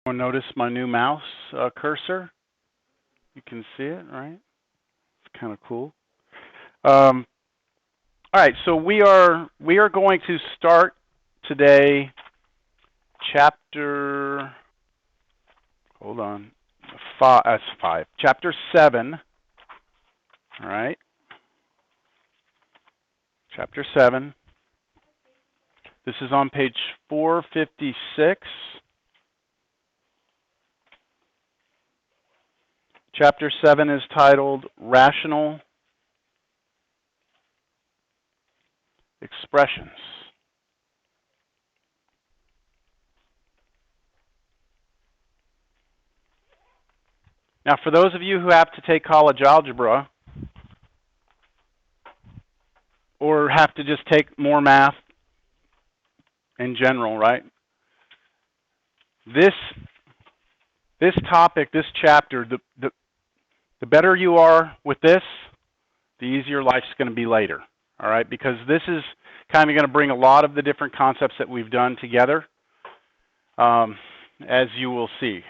Notice my new mouse cursor. You can see it, right? It's kind of cool. All right, so we are going to start today chapter. Hold on, five. Chapter 7. All right, chapter 7. This is on page 456. Chapter 7 is titled Rational Expressions. Now, for those of you who have to take college algebra or have to just take more math in general, right? This topic, this chapter, the better you are with this, the easier life's going to be later, all right? Because this is kind of going to bring a lot of the different concepts that we've done together, as you will see.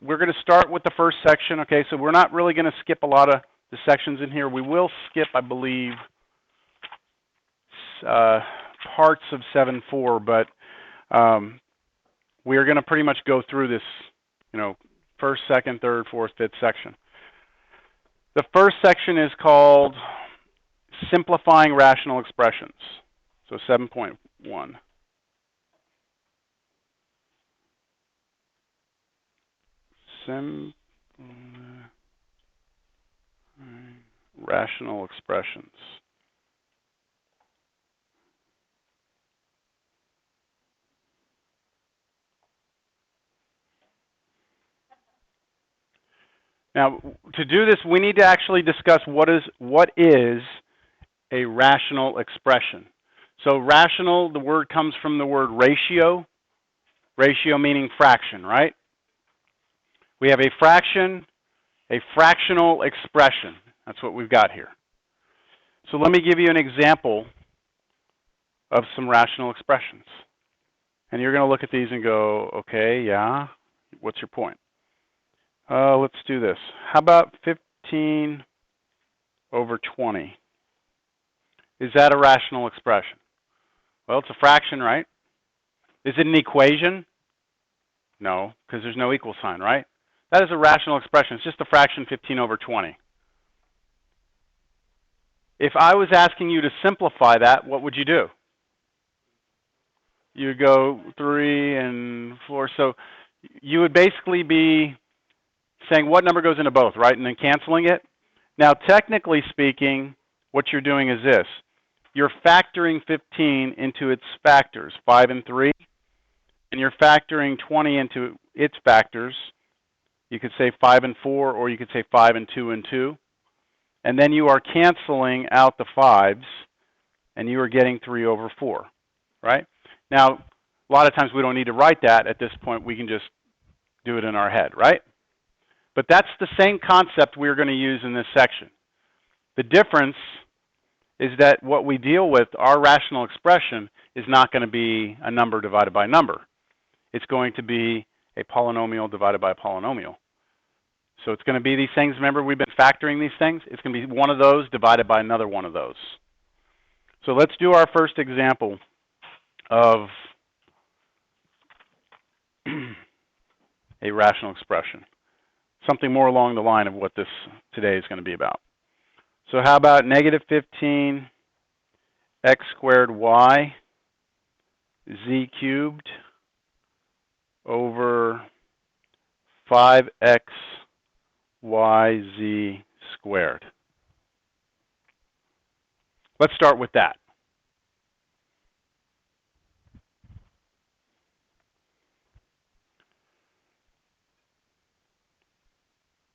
We're going to start with the first section, okay? So we're not really going to skip a lot of the sections in here. We will skip, I believe, parts of 7.4, but we are going to pretty much go through this, first, second, third, fourth, fifth section. The first section is called Simplifying Rational Expressions. So 7.1. Rational expressions. Now, to do this, we need to actually discuss what is a rational expression. So rational, the word comes from the word ratio. Ratio meaning fraction, right? We have a fraction, a fractional expression. That's what we've got here. So let me give you an example of some rational expressions. And you're going to look at these and go, okay, yeah, what's your point? Let's do this. How about 15 over 20? Is that a rational expression? Well, it's a fraction, right? Is it an equation? No, because there's no equal sign, right? That is a rational expression. It's just a fraction 15 over 20. If I was asking you to simplify that, what would you do? You would go 3 and 4. So you would basically be saying what number goes into both, right? And then canceling it. Now, technically speaking, what you're doing is this. You're factoring 15 into its factors, 5 and 3, and you're factoring 20 into its factors. You could say 5 and 4, or you could say 5 and 2 and 2. And then you are canceling out the 5s, and you are getting 3 over 4, right? Now, a lot of times we don't need to write that. At this point, we can just do it in our head, right? But that's the same concept we're going to use in this section. The difference is that what we deal with, our rational expression, is not going to be a number divided by a number. It's going to be a polynomial divided by a polynomial. So it's going to be these things. Remember, we've been factoring these things. It's going to be one of those divided by another one of those. So let's do our first example of a rational expression. Something more along the line of what this today is going to be about. So how about negative 15 x squared y z cubed over 5x y z squared? Let's start with that.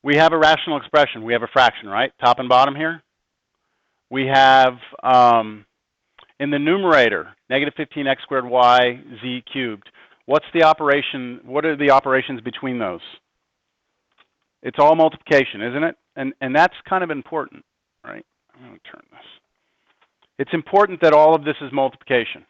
We have a rational expression. We have a fraction, right? Top and bottom here. We have, in the numerator, negative 15x squared y z cubed. What's the operation? What are the operations between those? It's all multiplication, isn't it? And that's kind of important, right? I'm going to turn this. It's important that all of this is multiplication.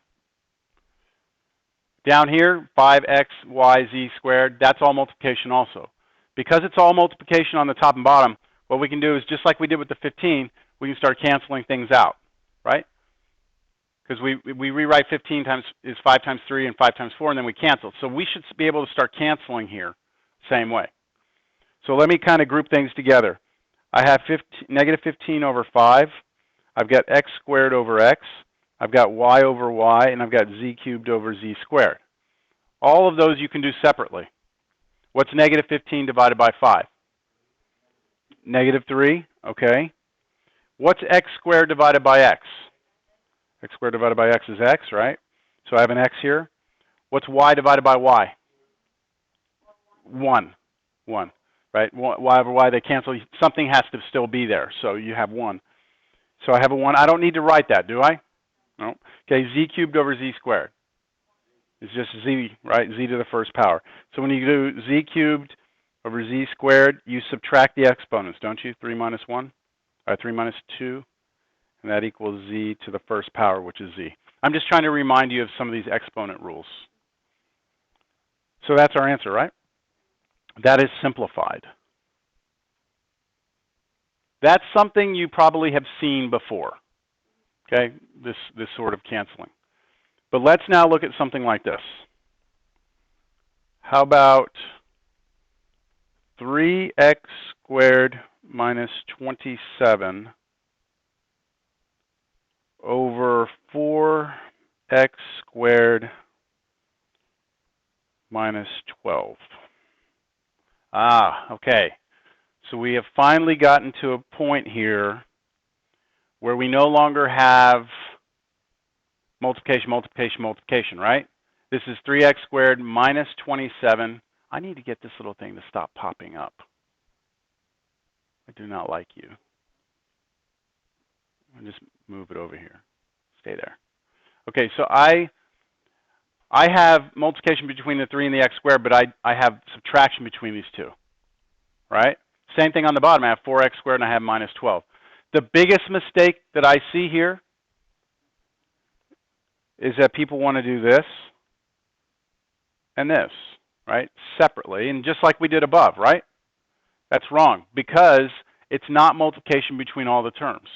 Down here, 5xyz squared, that's all multiplication also. Because it's all multiplication on the top and bottom, what we can do is, just like we did with the 15, we can start canceling things out, right? Because we rewrite 15 times is 5 times 3 and 5 times 4, and then we cancel. So we should be able to start canceling here same way. So let me kind of group things together. I have negative 15 over 5. I've got x squared over x. I've got y over y, and I've got z cubed over z squared. All of those you can do separately. What's negative 15 divided by 5? Negative 3, okay. What's x squared divided by x? X squared divided by x is x, right? So I have an x here. What's y divided by y? 1. 1, right? Y over y, they cancel. Something has to still be there, so you have 1. So I have a 1. I don't need to write that, do I? No. Okay, z cubed over z squared. It's just z, right? Z to the first power. So when you do z cubed over z squared, you subtract the exponents, don't you? 3 minus 1, or 3 minus 2, and that equals z to the first power, which is z. I'm just trying to remind you of some of these exponent rules. So that's our answer, right? That is simplified. That's something you probably have seen before, okay, this sort of canceling. But let's now look at something like this. How about 3x squared minus 27 over 4x squared minus 12? Okay. So we have finally gotten to a point here where we no longer have multiplication, multiplication, multiplication, right? This is 3x squared minus 27. I need to get this little thing to stop popping up. I do not like you. I'll just move it over here. Stay there. Okay, so I have multiplication between the 3 and the x squared, but I have subtraction between these two, right? Same thing on the bottom. I have 4x squared and I have minus 12. The biggest mistake that I see here is that people want to do this and this, right, separately, and just like we did above, right? That's wrong, because it's not multiplication between all the terms.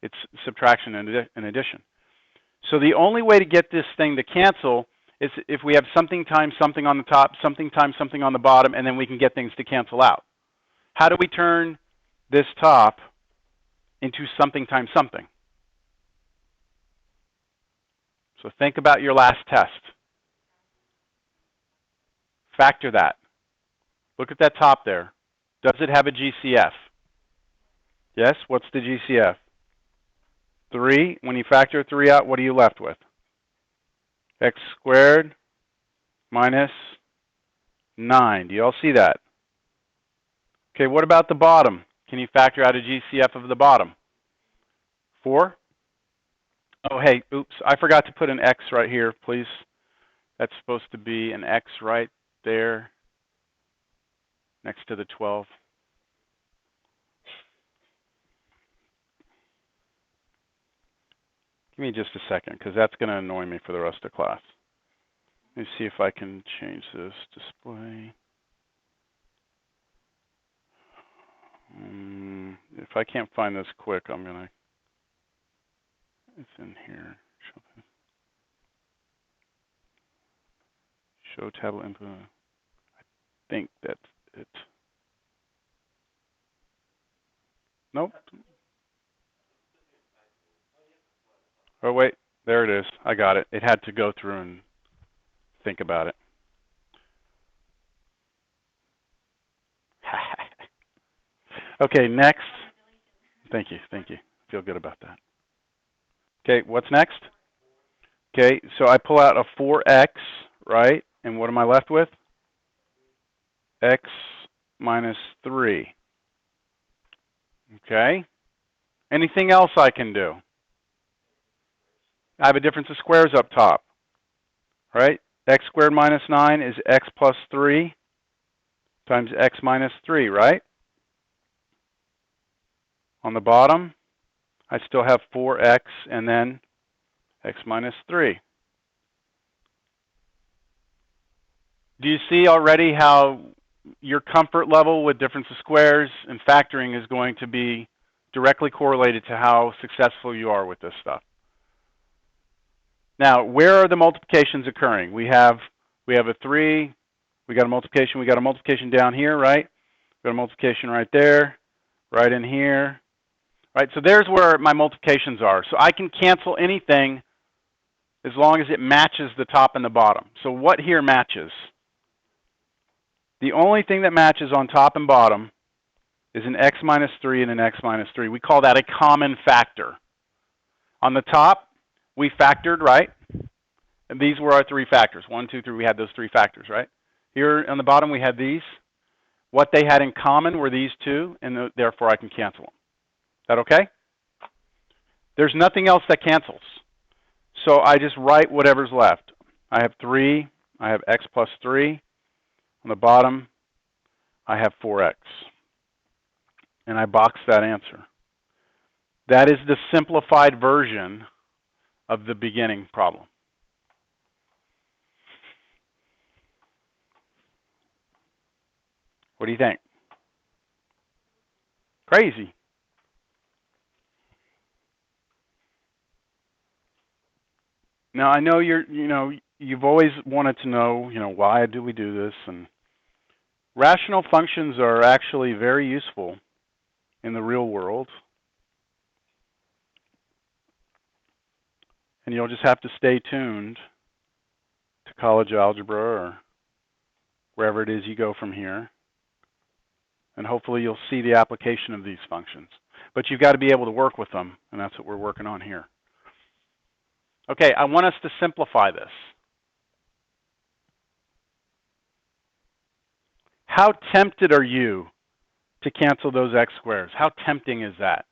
It's subtraction and addition. So the only way to get this thing to cancel is if we have something times something on the top, something times something on the bottom, and then we can get things to cancel out. How do we turn this top into something times something? So think about your last test. Factor that. Look at that top there. Does it have a GCF? Yes, what's the GCF? 3. When you factor 3 out, what are you left with? X squared minus 9. Do you all see that? Okay, what about the bottom? Can you factor out a GCF of the bottom? 4? Oh, hey, oops, I forgot to put an X right here, please. That's supposed to be an X right there next to the 12. Give me just a second, because that's going to annoy me for the rest of class. Let me see if I can change this display. If I can't find this quick, I'm going to, it's in here. Show tablet input. I think that's it. Nope. Oh, wait. There it is. I got it. It had to go through and think about it. Okay, next. Thank you. Thank you. Feel good about that. Okay, what's next? Okay, so I pull out a 4x, right? And what am I left with? X minus 3. Okay. Anything else I can do? I have a difference of squares up top, right? X squared minus 9 is x plus 3 times x minus 3, right? On the bottom, I still have 4x and then x minus 3. Do you see already how your comfort level with difference of squares and factoring is going to be directly correlated to how successful you are with this stuff? Now, where are the multiplications occurring? We have a 3, we got a multiplication down here, right? We got a multiplication right there, right in here, right? So there's where my multiplications are. So I can cancel anything as long as it matches the top and the bottom. So what here matches? The only thing that matches on top and bottom is an x minus 3 and an x minus 3. We call that a common factor. On the top, we factored, right? And these were our 3 factors. 1, 2, 3, we had those 3 factors, right? Here on the bottom, we had these. What they had in common were these 2, and therefore I can cancel them. Is that okay? There's nothing else that cancels. So I just write whatever's left. I have 3. I have x plus 3. On the bottom, I have 4x. And I box that answer. That is the simplified version of the beginning problem. What do you think? Crazy. Now I know you've always wanted to know, why do we do this? And rational functions are actually very useful in the real world. And you'll just have to stay tuned to college algebra or wherever it is you go from here. And hopefully you'll see the application of these functions. But you've got to be able to work with them, and that's what we're working on here. Okay, I want us to simplify this. How tempted are you to cancel those x squares? How tempting is that?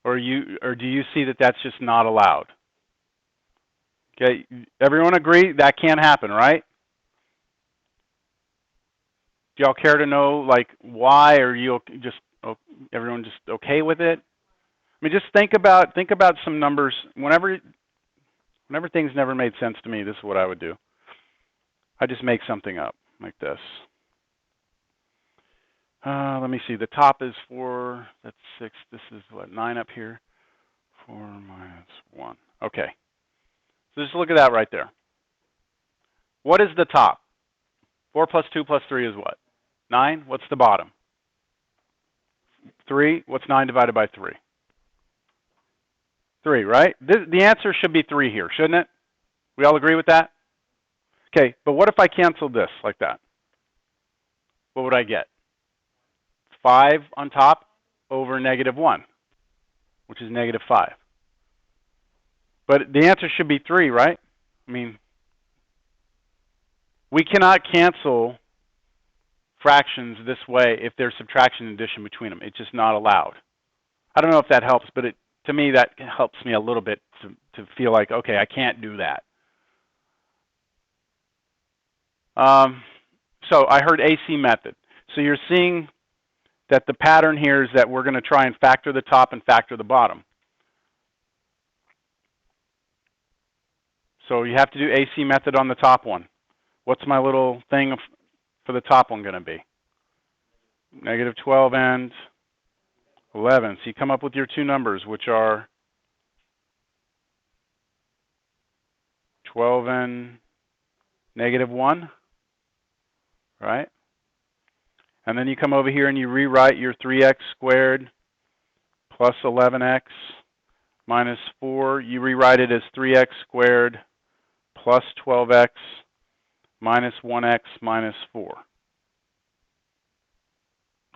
Or do you see that that's just not allowed? Okay, everyone agree that can't happen, right? Do y'all care to know, like, why? Or everyone just okay with it? I mean, just think about some numbers. Whenever things never made sense to me, this is what I would do. I just make something up like this. Let me see. The top is 4. That's 6. This is what, 9 up here. 4 minus 1. Okay. So just look at that right there. What is the top? 4 plus 2 plus 3 is what? 9. What's the bottom? 3. What's 9 divided by 3? 3, right? The answer should be 3 here, shouldn't it? We all agree with that? Okay, but what if I canceled this like that? What would I get? 5 on top over negative 1, which is negative 5. But the answer should be 3, right? I mean, we cannot cancel fractions this way if there's subtraction and addition between them. It's just not allowed. I don't know if that helps, but to me that helps me a little bit to feel like, okay, I can't do that. So I heard AC method. So you're seeing that the pattern here is that we're going to try and factor the top and factor the bottom. So you have to do AC method on the top one. What's my little thing for the top one going to be? Negative 12 and 11. So you come up with your two numbers, which are 12 and negative 1, right? And then you come over here and you rewrite your 3x squared plus 11x minus 4. You rewrite it as 3x squared plus 12x minus 1x minus 4.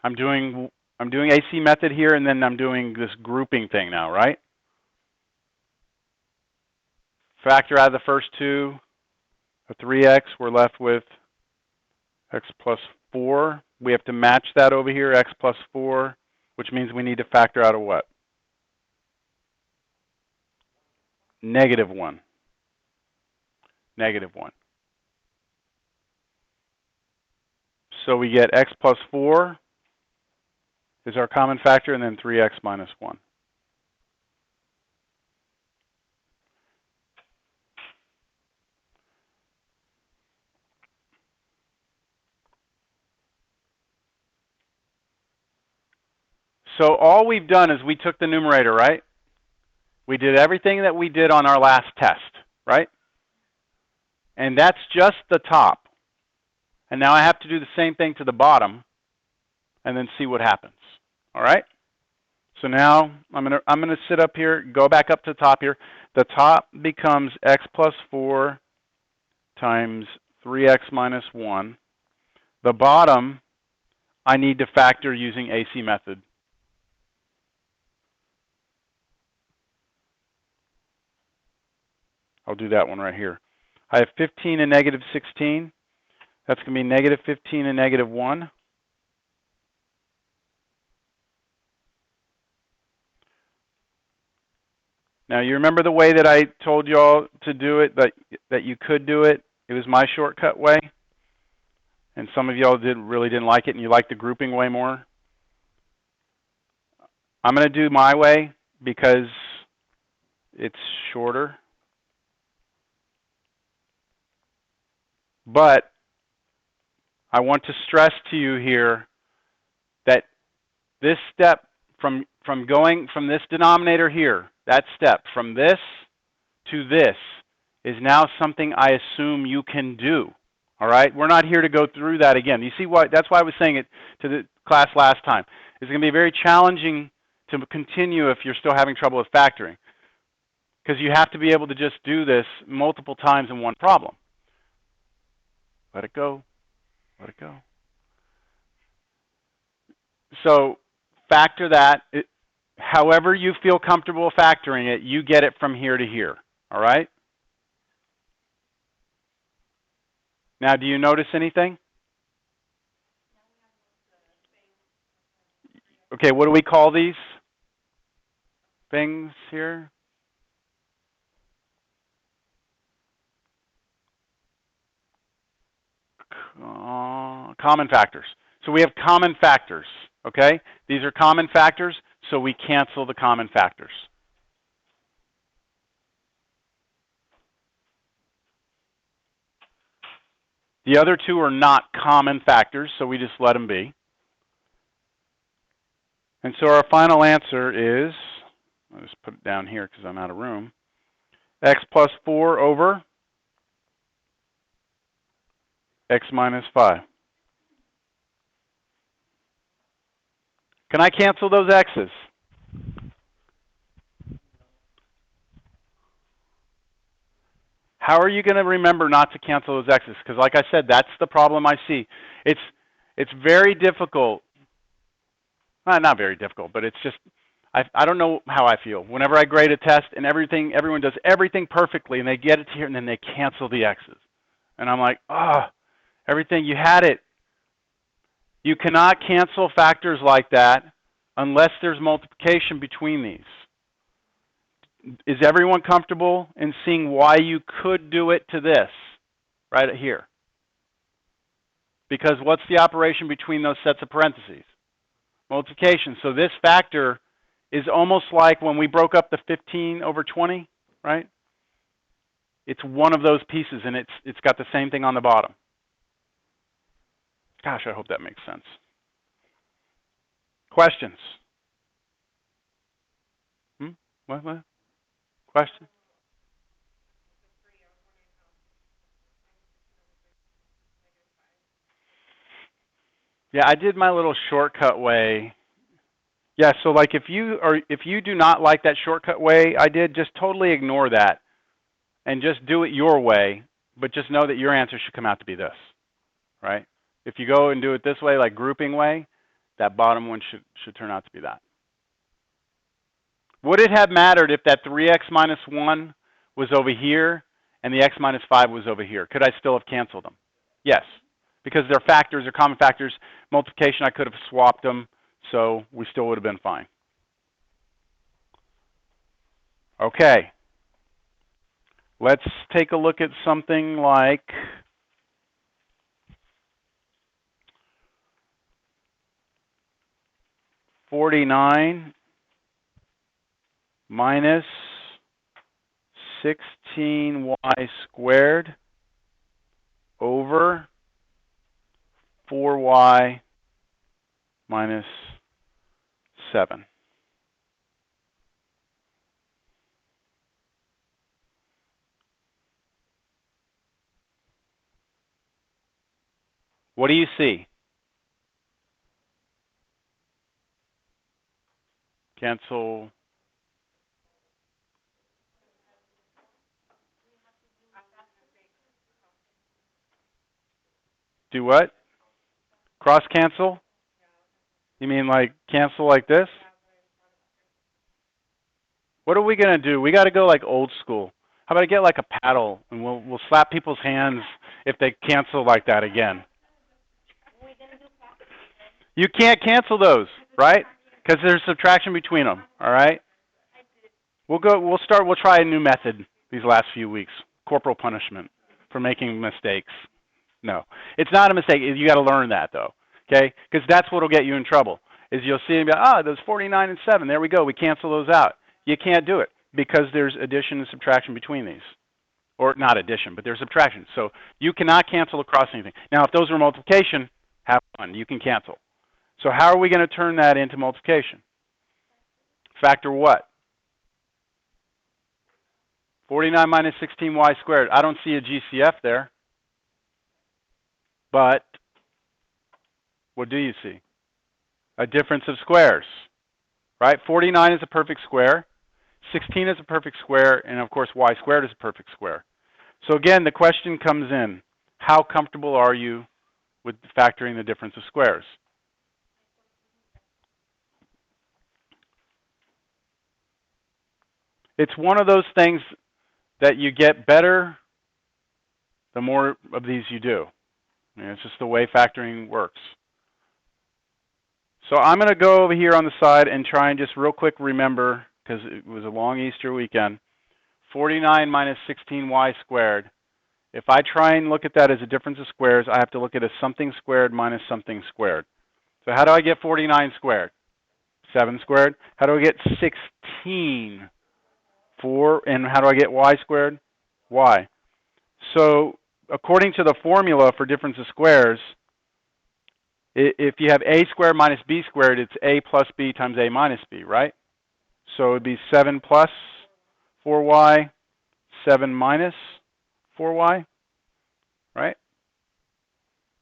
I'm doing AC method here, and then I'm doing this grouping thing now, right? Factor out of the first two, a 3x, we're left with x plus 4. We have to match that over here, x plus 4, which means we need to factor out of what? Negative 1. Negative 1. So we get x plus 4 is our common factor, and then 3x minus 1. So all we've done is we took the numerator, right? We did everything that we did on our last test, right? And that's just the top. And now I have to do the same thing to the bottom and then see what happens. All right? So now I'm gonna sit up here, go back up to the top here. The top becomes x plus 4 times 3x minus 1. The bottom, I need to factor using AC method. I'll do that one right here. I have 15 and negative 16. That's going to be negative 15 and negative 1. Now, you remember the way that I told you all to do it, that you could do it? It was my shortcut way. And some of y'all really didn't like it, and you like the grouping way more. I'm going to do my way because it's shorter. But I want to stress to you here that this step from going from this denominator here, that step from this to this is now something I assume you can do. All right? We're not here to go through that again. You see why? That's why I was saying it to the class last time. It's going to be very challenging to continue if you're still having trouble with factoring, because you have to be able to just do this multiple times in one problem. Let it go. Let it go. So factor that. However you feel comfortable factoring it, you get it from here to here. All right? Now, do you notice anything? Okay, what do we call these things here? Common factors. So we have common factors, okay? These are common factors, so we cancel the common factors. The other two are not common factors, so we just let them be. And so our final answer is, I'll just put it down here because I'm out of room, x plus 4 over x minus 5. Can I cancel those x's? How are you going to remember not to cancel those x's? Because like I said, that's the problem I see. It's very difficult. Not very difficult, but it's just, I don't know how I feel. Whenever I grade a test and everyone does everything perfectly and they get it here and then they cancel the x's. And I'm like, oh, everything, you had it. You cannot cancel factors like that unless there's multiplication between these. Is everyone comfortable in seeing why you could do it to this right here? Because what's the operation between those sets of parentheses? Multiplication. So this factor is almost like when we broke up the 15 over 20, right? It's one of those pieces, and it's got the same thing on the bottom. Gosh, I hope that makes sense. Questions? What? Question? Yeah, I did my little shortcut way. Yeah, so like if you do not like that shortcut way I did, just totally ignore that and just do it your way, but just know that your answer should come out to be this, right? If you go and do it this way, like grouping way, that bottom one should turn out to be that. Would it have mattered if that 3x minus 1 was over here and the x minus 5 was over here? Could I still have canceled them? Yes, because they're factors, they're common factors. Multiplication, I could have swapped them, so we still would have been fine. Okay, let's take a look at something like -49 minus 16y squared over 4y minus 7. What do you see? Cancel. Do what? Cross cancel? You mean like cancel like this? What are we going to do? We got to go like old school. How about I get like a paddle and we'll slap people's hands if they cancel like that again. You can't cancel those, right? Because there's subtraction between them, all right? We'll try a new method these last few weeks. Corporal punishment for making mistakes. No, it's not a mistake. You got to learn that though, okay? Because that's what'll get you in trouble. Is you'll see and be like, there's 49 and 7. There we go. We cancel those out. You can't do it because there's addition and subtraction between these, or not addition, but there's subtraction. So you cannot cancel across anything. Now, if those were multiplication, have fun. You can cancel. So how are we going to turn that into multiplication? Factor what? 49 minus 16y squared. I don't see a GCF there. But what do you see? A difference of squares, right? 49 is a perfect square. 16 is a perfect square. And, of course, y squared is a perfect square. So, again, the question comes in, how comfortable are you with factoring the difference of squares? It's one of those things that you get better the more of these you do. It's just the way factoring works. So I'm going to go over here on the side and try and just real quick remember, because it was a long Easter weekend, 49 minus 16y squared. If I try and look at that as a difference of squares, I have to look at a something squared minus something squared. So how do I get 49 squared? 7 squared. How do I get 16? 4. And how do I get y squared? Y. So according to the formula for difference of squares, if you have a squared minus b squared, it's a plus b times a minus b, right? So it would be 7 plus 4y, 7 minus 4y, right?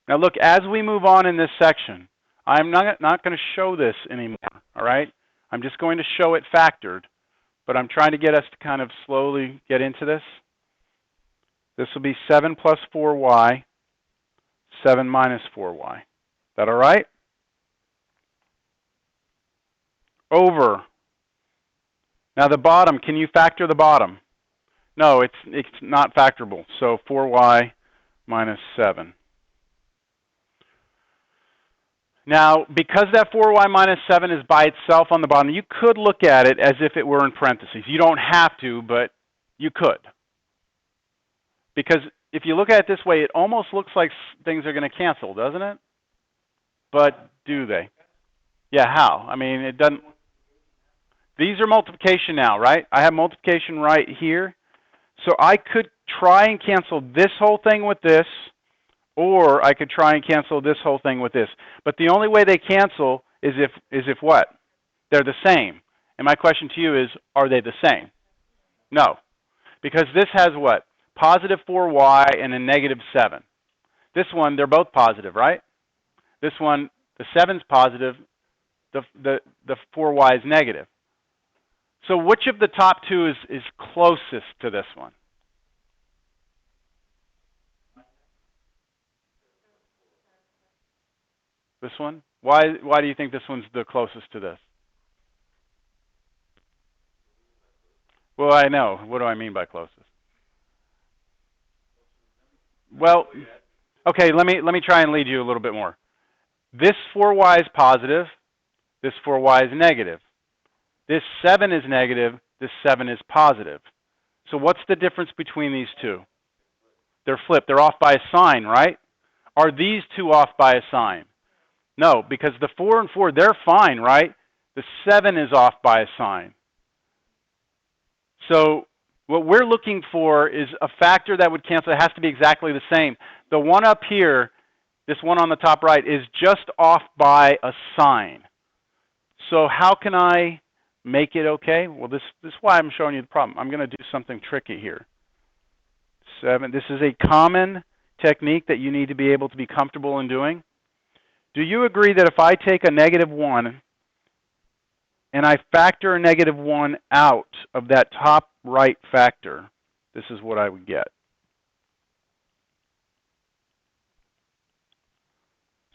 Now look, as we move on in this section, I'm not going to show this anymore, all right? I'm just going to show it factored, but I'm trying to get us to kind of slowly get into this. This will be 7 plus 4y, 7 minus 4y. Is that all right? Over. Now the bottom, can you factor the bottom? No, it's not factorable. So 4y minus 7. Now, because that 4y minus 7 is by itself on the bottom, you could look at it as if it were in parentheses. You don't have to, but you could. Because if you look at it this way, it almost looks like things are going to cancel, doesn't it? But do they? Yeah, how? I mean, it doesn't. These are multiplication now, right? I have multiplication right here. So I could try and cancel this whole thing with this, or I could try and cancel this whole thing with this. But the only way they cancel is if what? They're the same. And my question to you is, are they the same? No. Because this has what? Positive 4y and a negative 7. This one, they're both positive, right? This one, the 7's positive, the 4y is negative. So which of the top two is closest to this one? This one? Why do you think this one's the closest to this? Well, I know. What do I mean by closest? Well, okay, let me try and lead you a little bit more. This 4y is positive, this 4y is negative. This 7 is negative, this 7 is positive. So what's the difference between these two? They're flipped. They're off by a sign, right? Are these two off by a sign? No, because the 4 and 4, they're fine, right? The 7 is off by a sign. So what we're looking for is a factor that would cancel. It has to be exactly the same. The one up here, this one on the top right, is just off by a sign. So how can I make it okay? Well, this is why I'm showing you the problem. I'm going to do something tricky here. 7. This is a common technique that you need to be able to be comfortable in doing. Do you agree that if I take a -1 and I factor a -1 out of that top right factor, this is what I would get?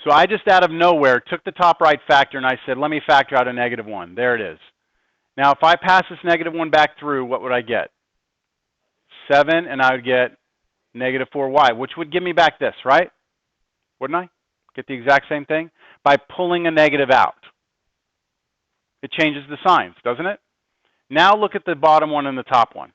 So I just out of nowhere took the top right factor and I said, let me factor out a -1. There it is. Now, if I pass this -1 back through, what would I get? 7, and I would get -4y, which would give me back this, right? Wouldn't I? Get the exact same thing? By pulling a negative out. It changes the signs, doesn't it? Now look at the bottom one and the top one.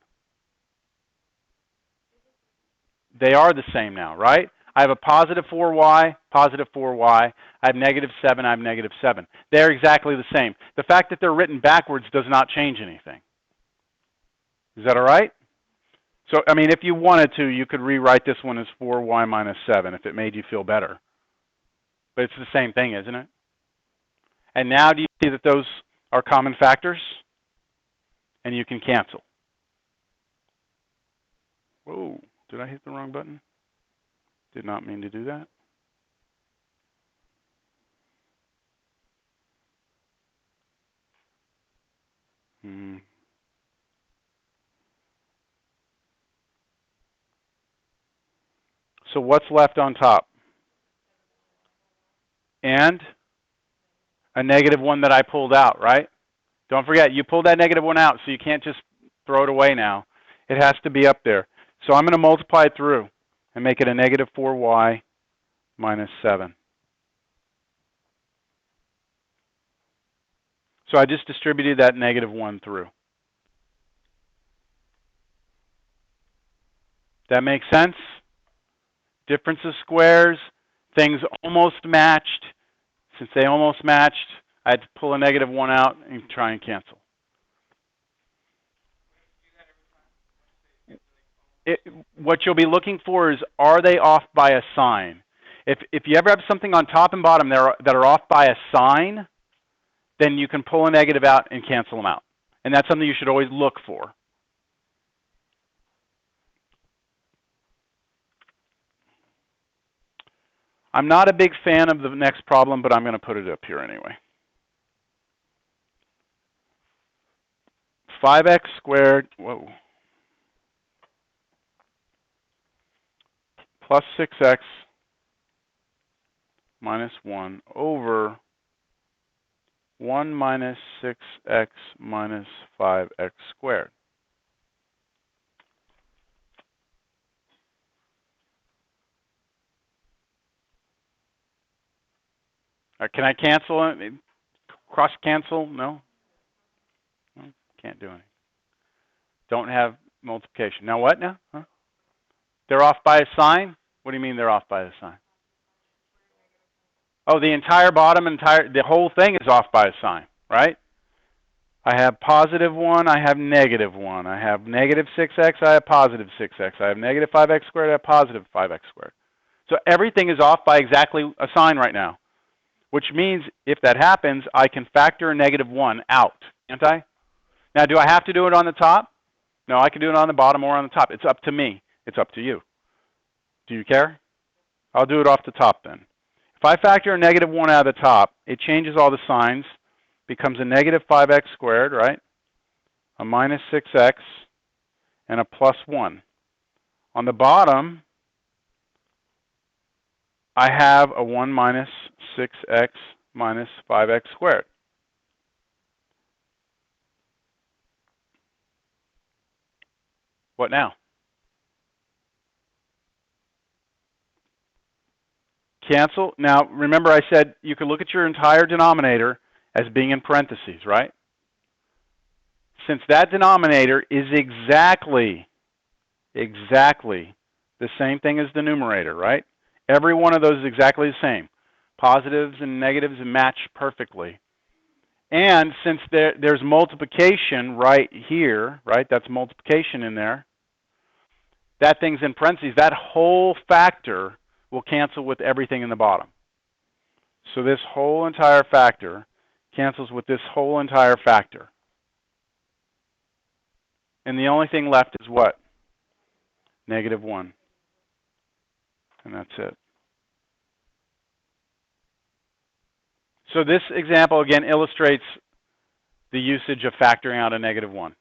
They are the same now, right? I have a positive 4y, positive 4y. I have -7, I have -7. They're exactly the same. The fact that they're written backwards does not change anything. Is that all right? So, I mean, if you wanted to, you could rewrite this one as 4y minus 7 if it made you feel better. But it's the same thing, isn't it? And now do you see that those are common factors? And you can cancel. Whoa, did I hit the wrong button? Did not mean to do that. So what's left on top? And a -1 that I pulled out, right? Don't forget, you pulled that -1 out, so you can't just throw it away now. It has to be up there. So I'm going to multiply it through and make it a -4y minus 7. So I just distributed that -1 through. That makes sense? Difference of squares, things almost matched. Since they almost matched, I had to pull a -1 out and try and cancel. What you'll be looking for is, are they off by a sign? If you ever have something on top and bottom that are off by a sign, then you can pull a negative out and cancel them out. And that's something you should always look for. I'm not a big fan of the next problem, but I'm going to put it up here anyway. 5x squared, plus 6x minus 1 over 1 minus 6x minus 5x squared. Can I cancel it? Cross cancel? No? Can't do anything. Don't have multiplication. Now what now? Huh? They're off by a sign? What do you mean they're off by a sign? Oh, the entire bottom, the whole thing is off by a sign, right? I have +1, I have -1. I have -6x, I have +6x. I have -5x squared, I have +5x squared. So everything is off by exactly a sign right now, which means if that happens, I can factor a -1 out, can't I? Now, do I have to do it on the top? No, I can do it on the bottom or on the top. It's up to me. It's up to you. Do you care? I'll do it off the top then. If I factor a -1 out of the top, it changes all the signs, becomes a -5x squared, right? A minus 6x, and a +1. On the bottom, I have a 1 minus 6x minus 5x squared. What now? Cancel. Now, remember I said you could look at your entire denominator as being in parentheses, right? Since that denominator is exactly the same thing as the numerator, right? Every one of those is exactly the same. Positives and negatives match perfectly. And since there's multiplication right here, right? That's multiplication in there. That thing's in parentheses. That whole factor will cancel with everything in the bottom. So this whole entire factor Cancels with this whole entire factor. And the only thing left is what? -1. And that's it. So this example, again, illustrates the usage of factoring out a -1.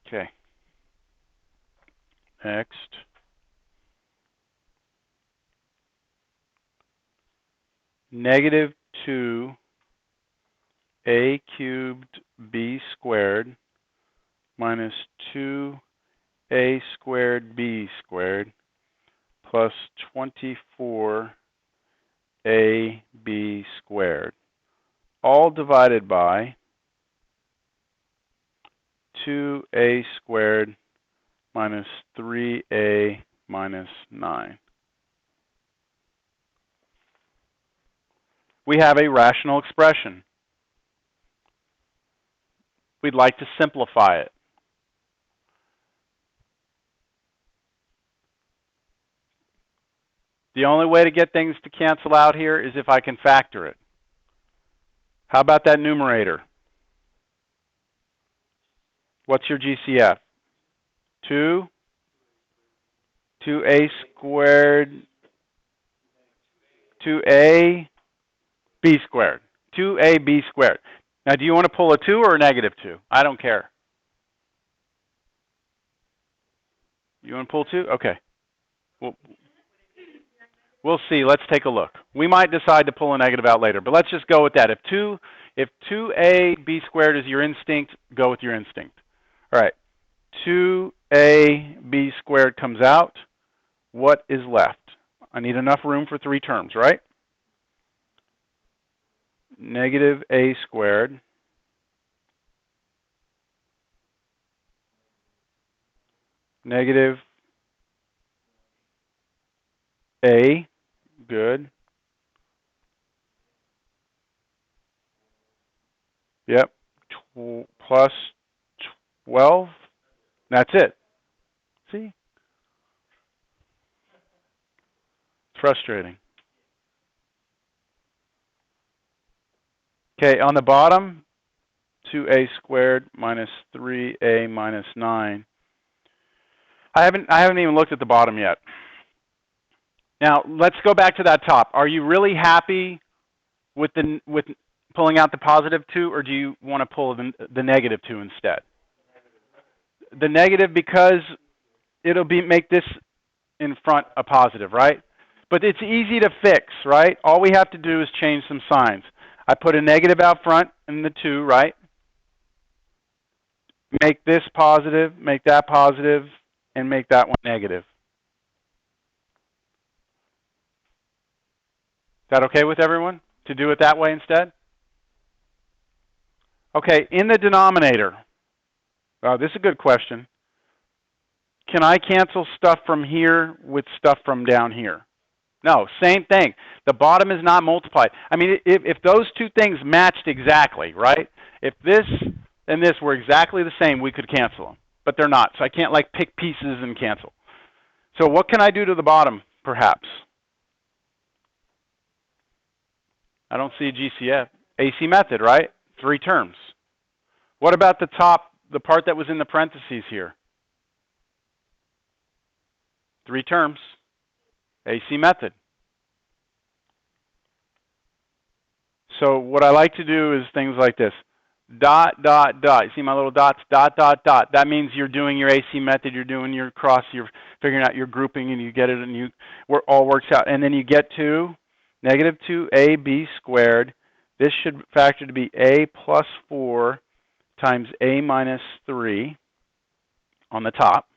Okay. Next. -2a cubed b squared minus 2a squared b squared plus 24ab squared, all divided by 2a squared minus 3a minus 9. We have a rational expression. We'd like to simplify it. The only way to get things to cancel out here is if I can factor it. How about that numerator? What's your GCF? 2a squared, 2a b squared. 2ab squared. Now, do you want to pull a 2 or a -2? I don't care. You want to pull 2? Okay. We'll see. Let's take a look. We might decide to pull a negative out later, but let's just go with that. If 2ab squared is your instinct, go with your instinct. All right. 2ab squared comes out. What is left? I need enough room for 3 terms, right? -a squared negative a, good. Yep, plus 12. That's it. See? It's frustrating. Okay, on the bottom, 2a squared minus 3a minus 9. I haven't even looked at the bottom yet. Now, let's go back to that top. Are you really happy with pulling out the +2, or do you want to pull the -2 instead? The negative, because it'll make this in front a positive, right? But it's easy to fix, right? All we have to do is change some signs. I put a negative out front in the 2, right? Make this positive, make that positive, and make that one negative. Is that okay with everyone, to do it that way instead? Okay, in the denominator, this is a good question. Can I cancel stuff from here with stuff from down here? No, same thing. The bottom is not multiplied. I mean, if those two things matched exactly, right? If this and this were exactly the same, we could cancel them. But they're not, so I can't like pick pieces and cancel. So what can I do to the bottom, perhaps? I don't see a GCF. AC method, right? 3 terms. What about the top, the part that was in the parentheses here? 3 terms. AC method. So what I like to do is things like this. Dot, dot, dot. You see my little dots? Dot, dot, dot. That means you're doing your AC method, you're doing your cross, you're figuring out your grouping, and you get it, and all works out. And then you get to -2ab squared. This should factor to be a plus 4 times a minus 3 on the top.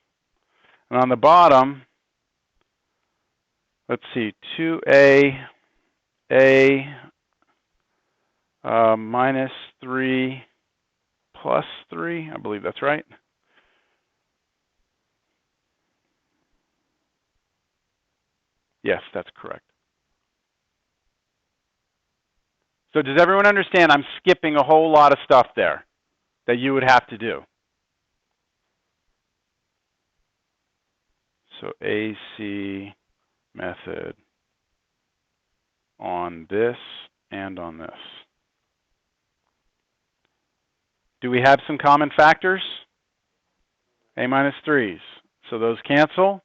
And on the bottom, let's see, 2a minus 3 plus 3. I believe that's right. Yes, that's correct. So does everyone understand I'm skipping a whole lot of stuff there that you would have to do? So AC method on this and on this. Do we have some common factors? A minus 3s. So those cancel.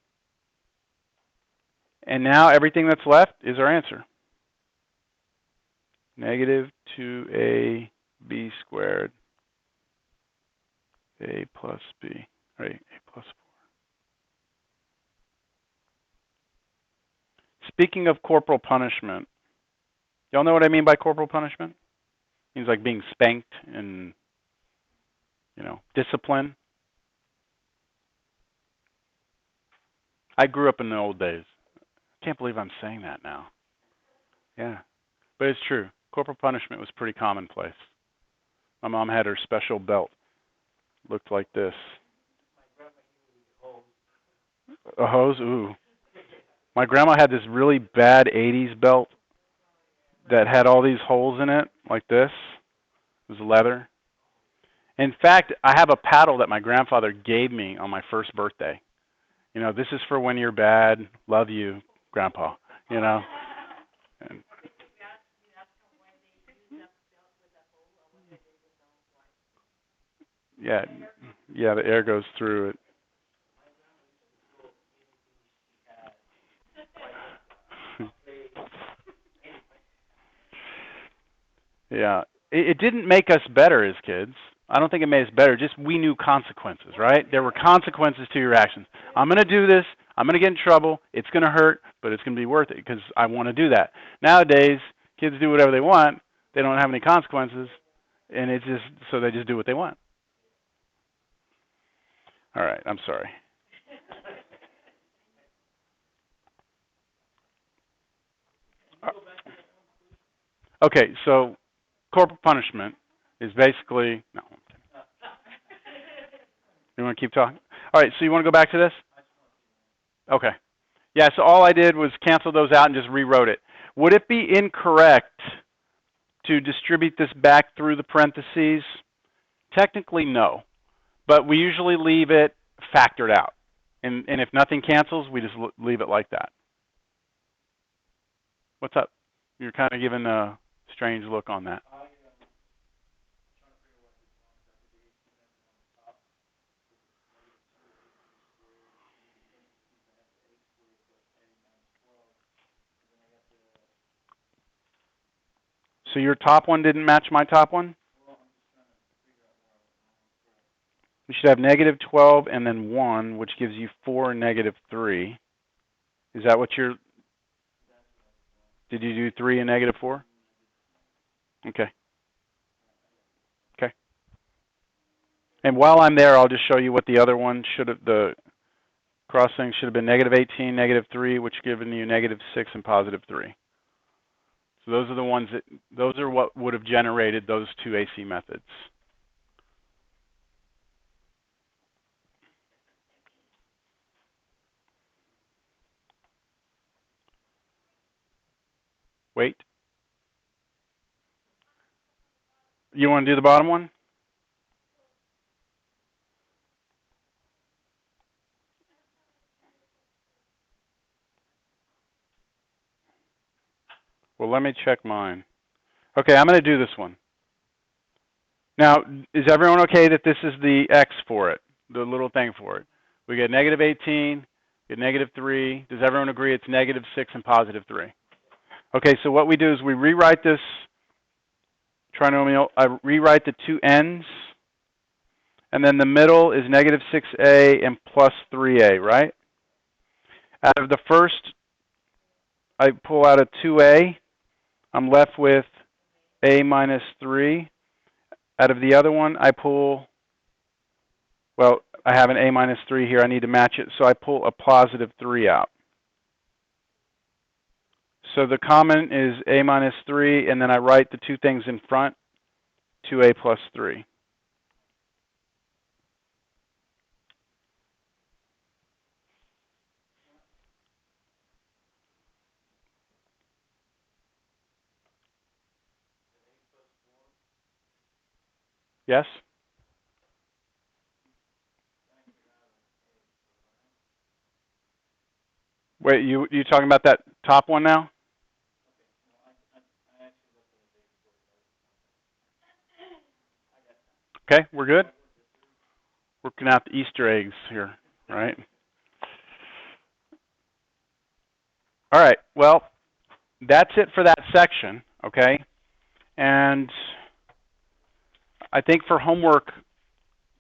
And now everything that's left is our answer. Negative 2ab squared, a plus b, right? A plus 4. Speaking of corporal punishment, y'all know what I mean by corporal punishment? It means like being spanked and, discipline. I grew up in the old days. I can't believe I'm saying that now. Yeah, but it's true. Corporal punishment was pretty commonplace. My mom had her special belt. Looked like this. A hose? Ooh. My grandma had this really bad 80s belt that had all these holes in it, like this. It was leather. In fact, I have a paddle that my grandfather gave me on my first birthday. This is for when you're bad. Love you, Grandpa. And, yeah, the air goes through it. Yeah, it didn't make us better as kids. I don't think it made us better. Just we knew consequences, right? There were consequences to your actions. I'm going to do this. I'm going to get in trouble. It's going to hurt, but it's going to be worth it because I want to do that. Nowadays, kids do whatever they want. They don't have any consequences, and it's just so they just do what they want. All right, I'm sorry. Okay, so corporal punishment is basically no. You want to keep talking? All right, so you want to go back to this? Okay. Yeah, so all I did was cancel those out and just rewrote it. Would it be incorrect to distribute this back through the parentheses? Technically, no. But we usually leave it factored out. And if nothing cancels, we just leave it like that. What's up? You're kind of giving a strange look on that. So your top one didn't match my top one? We should have negative 12 and then 1, which gives you 4 and negative 3. Is that what you're... Did you do 3 and negative 4? Okay. Okay. And while I'm there, I'll just show you what the other one should have... The crossing should have been negative 18, negative 3, which given you negative 6 and positive 3. So those are the ones that... Those are what would have generated those two AC methods. Wait. You want to do the bottom one? Well, let me check mine. Okay, I'm going to do this one. Now, is everyone okay that this is the X for it, the little thing for it? We get negative 18, get negative 3. Does everyone agree it's negative 6 and positive 3? Okay, so what we do is we rewrite this trinomial. I rewrite the two ends, and then the middle is negative 6a and plus 3a, right? Out of the first, I pull out a 2a. I'm left with a minus 3. Out of the other one, I pull, well, I have an a minus 3 here. I need to match it, so I pull a positive 3 out. So the common is a minus 3, and then I write the two things in front, 2a plus 3. Yes? Wait, you talking about that top one now? Okay, we're good. Working out the Easter eggs here, right? All right. Well, that's it for that section. Okay, and I think for homework,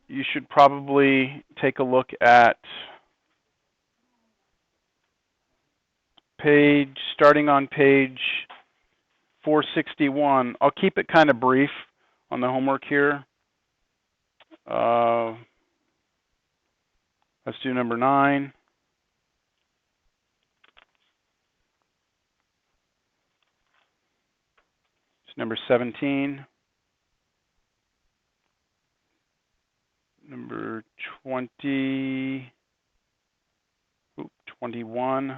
you should probably take a look at starting on page 461. I'll keep it kind of brief on the homework here. Let's do number 9. It's number 17. Number 20. 21.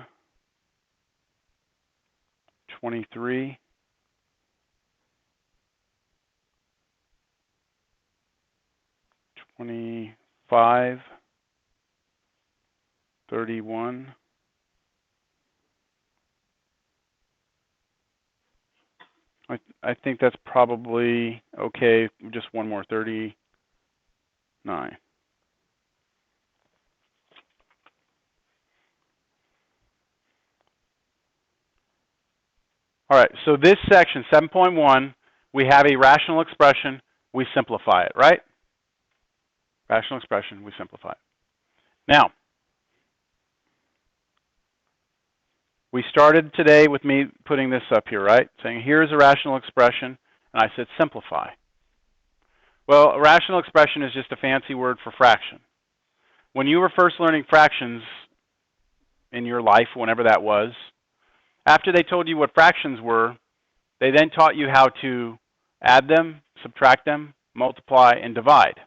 23. 25. 31. I think that's probably okay. Just one more. 39. All right, so this section, 7.1, we have a rational expression. We simplify it, right? Rational expression, we simplify it. Now, we started today with me putting this up here, right? Saying, here's a rational expression, and I said simplify. Well, a rational expression is just a fancy word for fraction. When you were first learning fractions in your life, whenever that was, after they told you what fractions were, they then taught you how to add them, subtract them, multiply, and divide.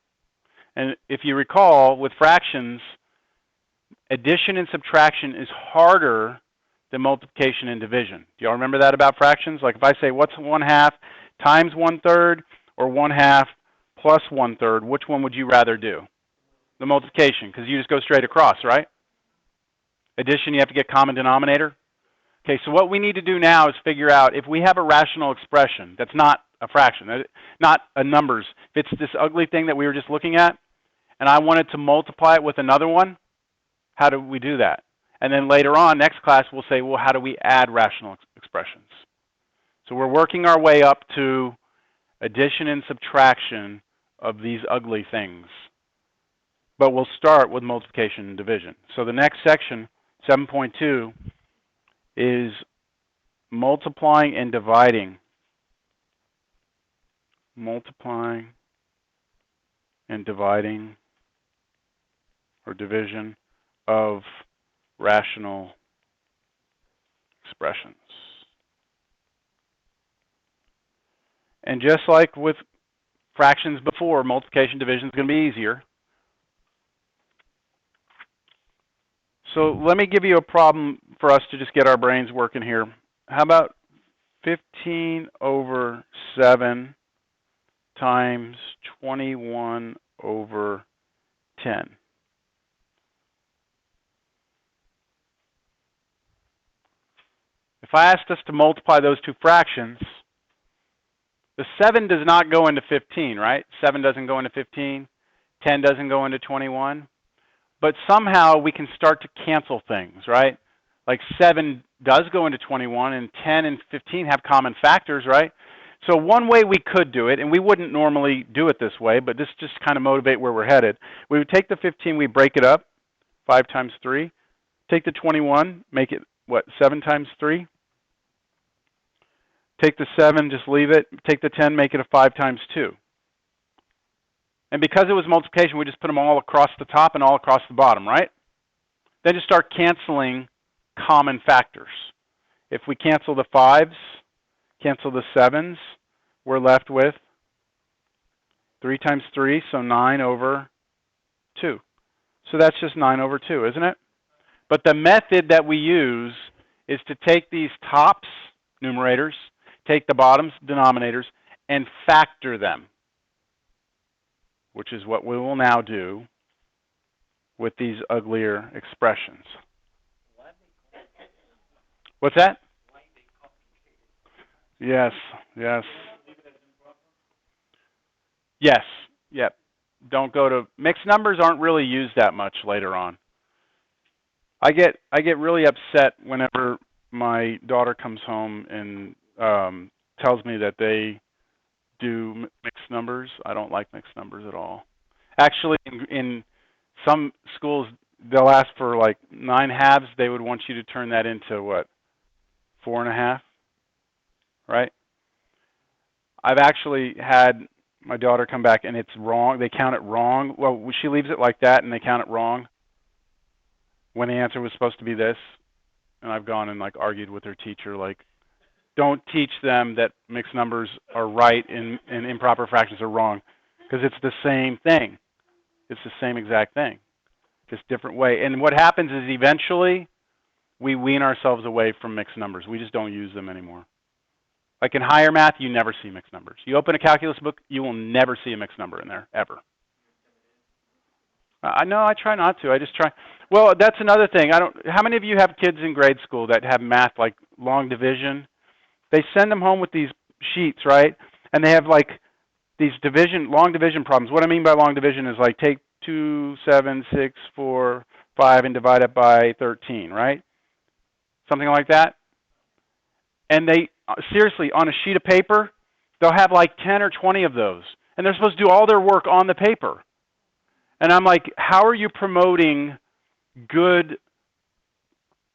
And if you recall, with fractions, addition and subtraction is harder than multiplication and division. Do y'all remember that about fractions? Like if I say, what's 1/2 times 1/3 or 1/2 plus 1/3, which one would you rather do? The multiplication, because you just go straight across, right? Addition, you have to get common denominator. Okay, so what we need to do now is figure out if we have a rational expression that's not a fraction, not a numbers. If it's this ugly thing that we were just looking at, and I wanted to multiply it with another one, how do we do that? And then later on, next class, we'll say, well, how do we add rational expressions? So we're working our way up to addition and subtraction of these ugly things. But we'll start with multiplication and division. So the next section, 7.2, is multiplying and dividing. Multiplying and dividing, or division, of rational expressions. And just like with fractions before, multiplication division is going to be easier. So let me give you a problem for us to just get our brains working here. How about 15 over 7 times 21 over 10? If I asked us to multiply those two fractions, the 7 does not go into 15, right? 7 doesn't go into 15. 10 doesn't go into 21. But somehow we can start to cancel things, right? Like 7 does go into 21, and 10 and 15 have common factors, right? So one way we could do it, and we wouldn't normally do it this way, but this just kind of motivate where we're headed. We would take the 15, we break it up, 5 times 3. Take the 21, make it, 7 times 3? Take the 7, just leave it. Take the 10, make it a 5 times 2. And because it was multiplication, we just put them all across the top and all across the bottom, right? Then just start canceling common factors. If we cancel the 5s, cancel the 7s, we're left with 3 times 3, so 9 over 2. So that's just 9 over 2, isn't it? But the method that we use is to take these tops, numerators, take the bottoms, denominators, and factor them, which is what we will now do with these uglier expressions. What's that? Yes, yes. Yes, yep. Don't go to mixed numbers aren't really used that much later on. I get really upset whenever my daughter comes home and tells me that they do mixed numbers. I don't like mixed numbers at all. Actually, in some schools, they'll ask for like 9 halves. They would want you to turn that into what, 4.5, right? I've actually had my daughter come back and it's wrong. They count it wrong. Well, she leaves it like that and they count it wrong when the answer was supposed to be this. And I've gone and like argued with her teacher, like, don't teach them that mixed numbers are right and improper fractions are wrong, because it's the same thing. It's the same exact thing, just different way. And what happens is eventually we wean ourselves away from mixed numbers. We just don't use them anymore. Like in higher math, you never see mixed numbers. You open a calculus book, you will never see a mixed number in there, ever. I know. I try not to. I just try. Well, that's another thing. I don't. How many of you have kids in grade school that have math like long division? They send them home with these sheets, right? And they have like these long division problems. What I mean by long division is like take 2, 7, 6, 4, 5 and divide it by 13, right? Something like that. And they seriously, on a sheet of paper, they'll have like 10 or 20 of those, and they're supposed to do all their work on the paper. And I'm like, how are you promoting good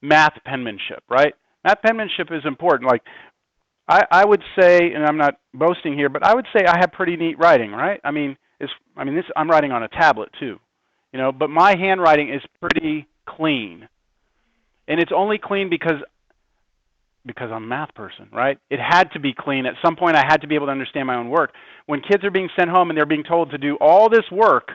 math penmanship, right? Math penmanship is important. Like, I would say, and I'm not boasting here, but I would say I have pretty neat writing, right? I mean, I'm writing on a tablet too, but my handwriting is pretty clean. And it's only clean because I'm a math person, right? It had to be clean. At some point, I had to be able to understand my own work. When kids are being sent home and they're being told to do all this work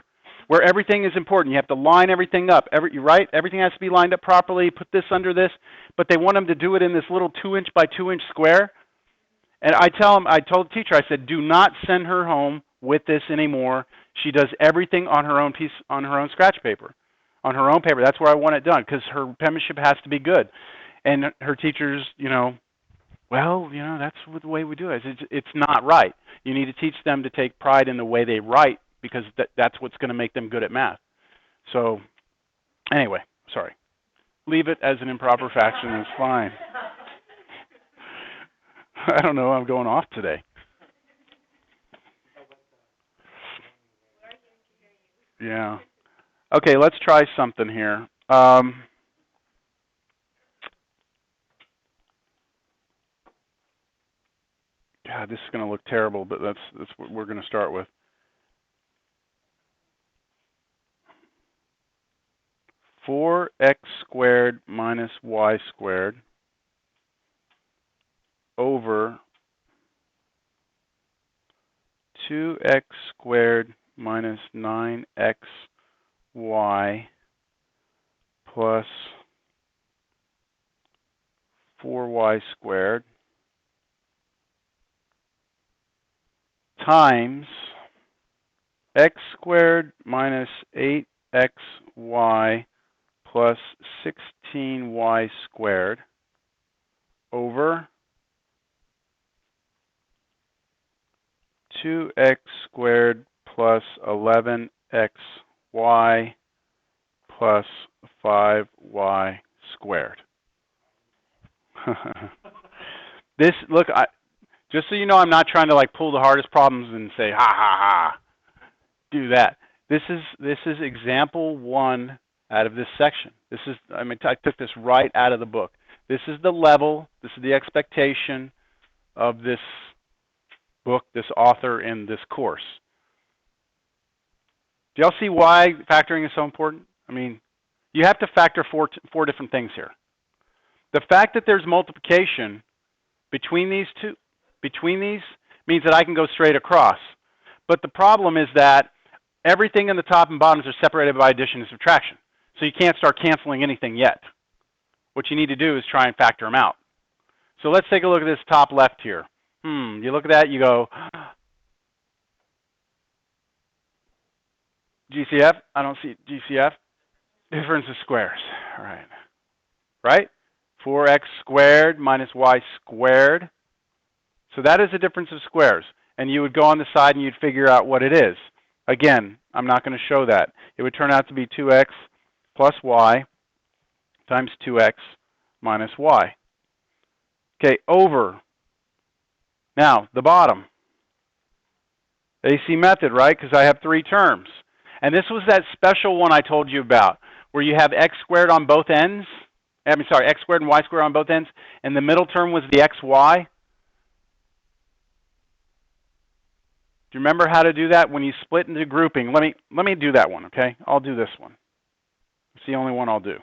where everything is important, you have to line everything up, right? Everything has to be lined up properly, put this under this, but they want them to do it in this little 2-inch by 2-inch square. And I told the teacher, I said, do not send her home with this anymore. She does everything on her own on her own scratch paper, on her own paper. That's where I want it done, because her penmanship has to be good. And her teachers, well, that's the way we do it. It's not right. You need to teach them to take pride in the way they write, because that's what's going to make them good at math. So, anyway, sorry. Leave it as an improper fraction. It's fine. I don't know. I'm going off today. Yeah. Okay, let's try something here. God, this is going to look terrible, but that's what we're going to start with. 4x squared minus y squared over 2x squared minus 9xy plus 4y squared times x squared minus 8xy plus 16y squared over 2x squared plus 11xy plus 5y squared. Look, just so you know, I'm not trying to like pull the hardest problems and say, ha ha ha, do that. This is example 1 out of this section. I took this right out of the book. This is the level, this is the expectation of this book, this author, in this course. Do y'all see why factoring is so important? I mean, you have to factor four different things here. The fact that there's multiplication between these means that I can go straight across. But the problem is that everything in the top and bottoms are separated by addition and subtraction. So you can't start canceling anything yet. What you need to do is try and factor them out. So let's take a look at this top left here. You look at that, you go, GCF? I don't see GCF. Difference of squares. All right. Right? 4x squared minus y squared. So that is a difference of squares. And you would go on the side and you'd figure out what it is. Again, I'm not going to show that. It would turn out to be 2x plus y times 2x minus y. Okay, over. Now, the bottom. AC method, right? Because I have three terms. And this was that special one I told you about, where you have x squared on both ends. X squared and y squared on both ends. And the middle term was the xy. Do you remember how to do that when you split into grouping? Let me do that one, okay? I'll do this one. It's the only one I'll do.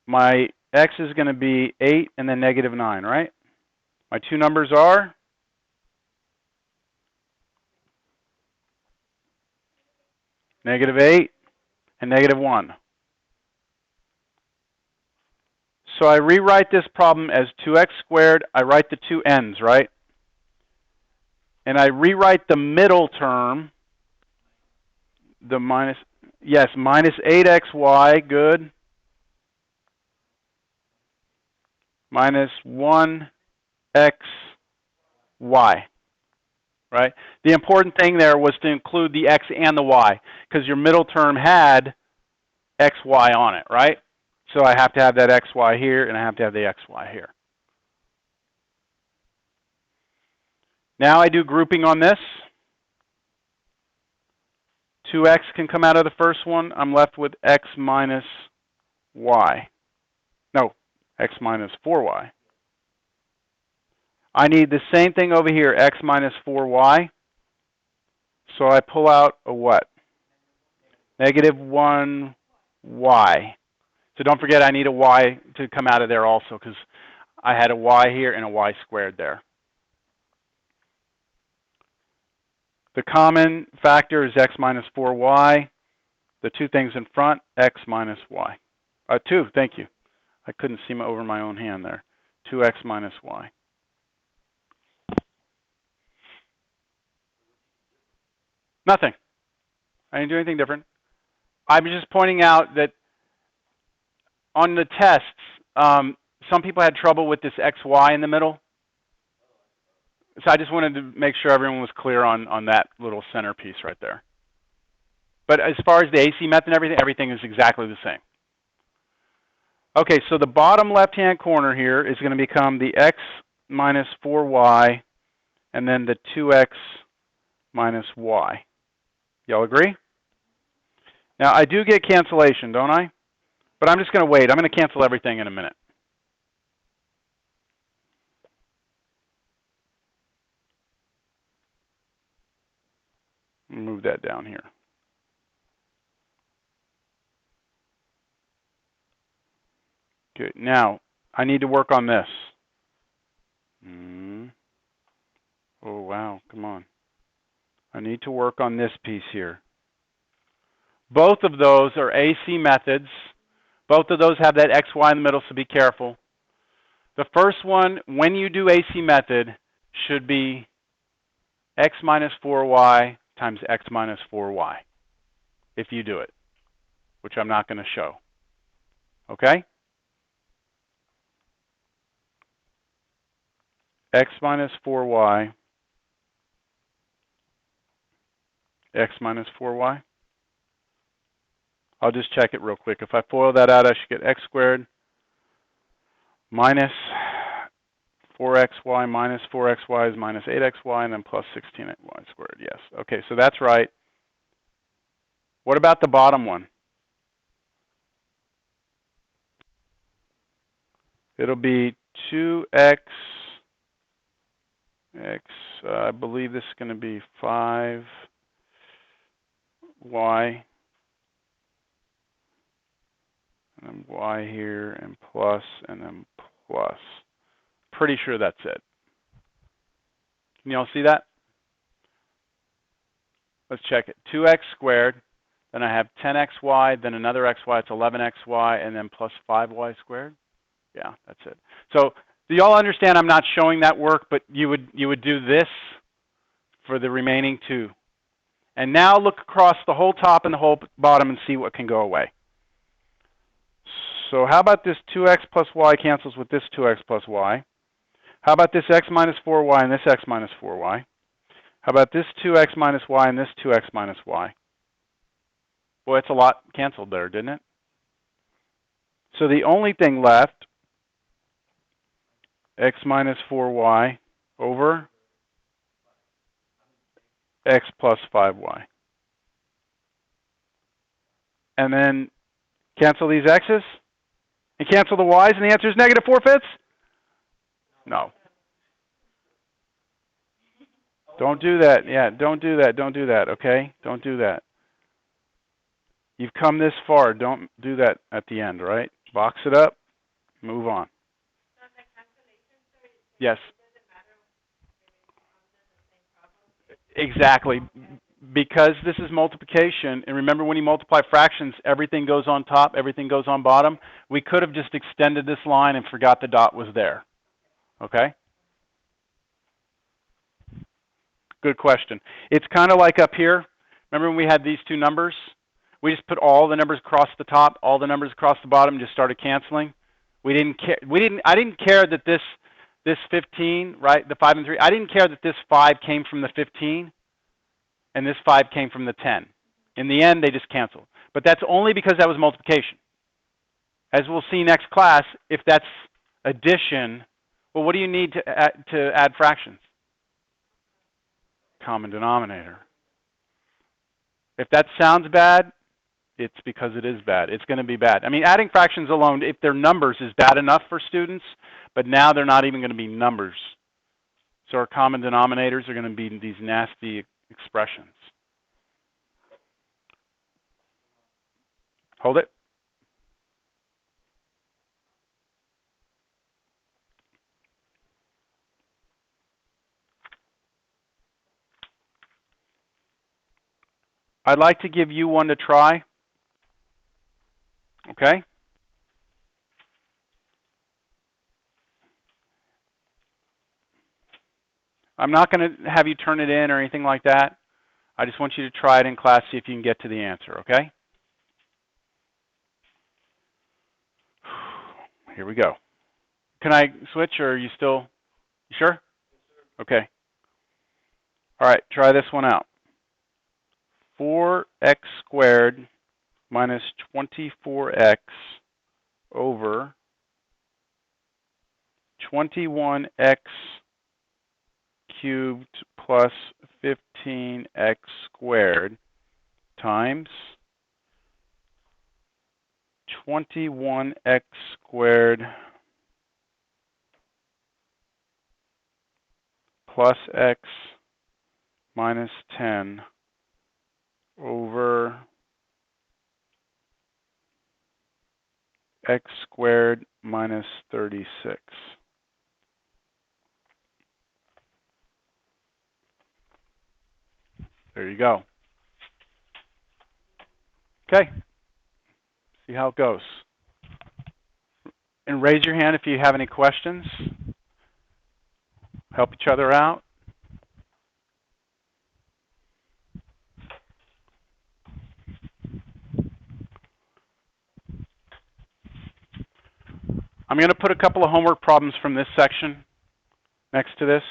My x is going to be 8 and then negative 9, right? My two numbers are negative 8 and negative 1. So I rewrite this problem as 2x squared. I write the two ends, right? And I rewrite the middle term, the minus 8xy, good, minus 1xy, right? The important thing there was to include the x and the y, because your middle term had xy on it, right? So I have to have that xy here, and I have to have the xy here. Now I do grouping on this. 2x can come out of the first one. I'm left with x minus y. No, x minus 4y. I need the same thing over here, x minus 4y. So I pull out a what? Negative 1y. So don't forget I need a y to come out of there also, because I had a y here and a y squared there. The common factor is x minus 4y. The two things in front, x minus y. 2, thank you. I couldn't see over my own hand there. 2x minus y. Nothing. I didn't do anything different. I'm just pointing out that on the tests, some people had trouble with this xy in the middle. So I just wanted to make sure everyone was clear on that little centerpiece right there. But as far as the AC method and everything is exactly the same. Okay, so the bottom left-hand corner here is going to become the x minus 4y and then the 2x minus y. Y'all agree? Now, I do get cancellation, don't I? But I'm just going to wait. I'm going to cancel everything in a minute. Move that down here. Okay, now I need to work on this. Oh, wow, come on. I need to work on this piece here. Both of those are AC methods. Both of those have that xy in the middle, so be careful. The first one, when you do AC method, should be x minus 4y times x minus 4y, if you do it, which I'm not going to show. Okay? X minus 4y, x minus 4y. I'll just check it real quick. If I FOIL that out, I should get x squared minus 4xy minus 4xy is minus 8xy, and then plus 16y squared. Yes. Okay, so that's right. What about the bottom one? It'll be 2x, I believe this is going to be 5y, and then y here, and then plus. Pretty sure that's it. Can you all see that? Let's check it. 2x squared, then I have 10xy, then another xy, it's 11xy, and then plus 5y squared. Yeah, that's it. So do you all understand I'm not showing that work, but you would do this for the remaining two. And now look across the whole top and the whole bottom and see what can go away. So how about this 2x plus y cancels with this 2x plus y? How about this x minus 4y and this x minus 4y? How about this 2x minus y and this 2x minus y? Boy, it's a lot canceled there, didn't it? So the only thing left, x minus 4y over x plus 5y. And then cancel these x's and cancel the y's, and the answer is negative 4/5? No. Don't do that. Yeah, don't do that. Don't do that, okay? Don't do that. You've come this far. Don't do that at the end, right? Box it up, move on. Yes. Exactly. Because this is multiplication, and remember when you multiply fractions, everything goes on top, everything goes on bottom. We could have just extended this line and forgot the dot was there. Okay? Good question. It's kind of like up here. Remember when we had these two numbers? We just put all the numbers across the top, all the numbers across the bottom, and just started canceling. We didn't care. I didn't care that this 15, right? The 5 and 3. I didn't care that this 5 came from the 15, and this 5 came from the 10. In the end, they just canceled. But that's only because that was multiplication. As we'll see next class, if that's addition, well, what do you need to add fractions? Common denominator. If that sounds bad, it's because it is bad. It's going to be bad. I mean, adding fractions alone, if they're numbers, is bad enough for students, but now they're not even going to be numbers. So our common denominators are going to be these nasty expressions. Hold it. I'd like to give you one to try. Okay? I'm not going to have you turn it in or anything like that. I just want you to try it in class, see if you can get to the answer, okay? Here we go. Can I switch, or are you still, you sure? Okay. All right, try this one out. 4x squared minus 24x over 21x cubed plus 15x squared times 21x squared plus x minus 10 over x squared minus 36. There you go. Okay. See how it goes. And raise your hand if you have any questions. Help each other out. I'm going to put a couple of homework problems from this section next to this.